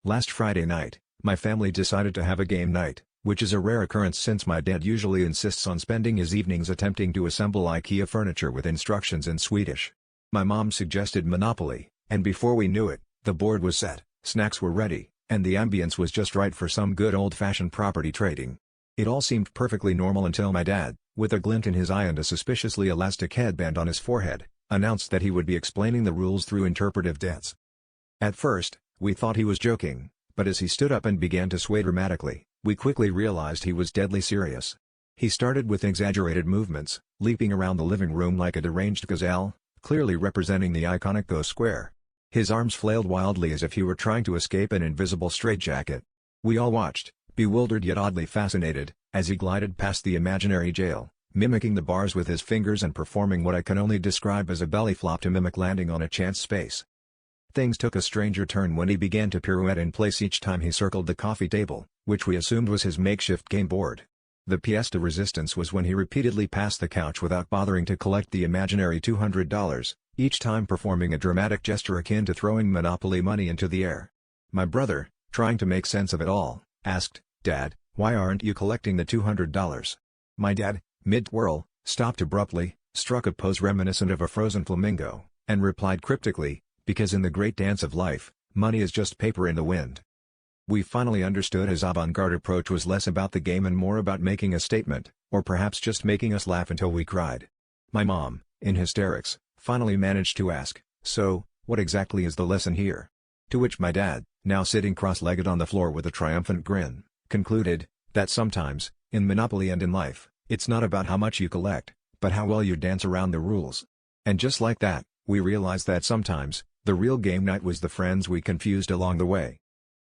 Last Friday night, my family decided to have a game night, which is a rare occurrence since my dad usually insists on spending his evenings attempting to assemble IKEA furniture with instructions in Swedish. My mom suggested Monopoly, and before we knew it, the board was set, snacks were ready, and the ambience was just right for some good old-fashioned property trading. It all seemed perfectly normal until my dad, with a glint in his eye and a suspiciously elastic headband on his forehead, announced that he would be explaining the rules through interpretive dance. At first, we thought he was joking, but as he stood up and began to sway dramatically, we quickly realized he was deadly serious. He started with exaggerated movements, leaping around the living room like a deranged gazelle, clearly representing the iconic Go Square. His arms flailed wildly as if he were trying to escape an invisible straitjacket. We all watched, bewildered yet oddly fascinated, as he glided past the imaginary jail, mimicking the bars with his fingers and performing what I can only describe as a belly flop to mimic landing on a chance space. Things took a stranger turn when he began to pirouette in place each time he circled the coffee table, which we assumed was his makeshift game board. The pièce de resistance was when he repeatedly passed the couch without bothering to collect the imaginary $200, each time performing a dramatic gesture akin to throwing Monopoly money into the air. My brother, trying to make sense of it all, asked, "Dad, why aren't you collecting the $200? My dad, mid-twirl, stopped abruptly, struck a pose reminiscent of a frozen flamingo, and replied cryptically, "Because in the great dance of life, money is just paper in the wind." We finally understood his avant-garde approach was less about the game and more about making a statement, or perhaps just making us laugh until we cried. My mom, in hysterics, finally managed to ask, "So, what exactly is the lesson here?" To which my dad, now sitting cross-legged on the floor with a triumphant grin, concluded, that sometimes, in Monopoly and in life, it's not about how much you collect, but how well you dance around the rules. And just like that, we realized that sometimes, the real game night was the friends we confused along the way.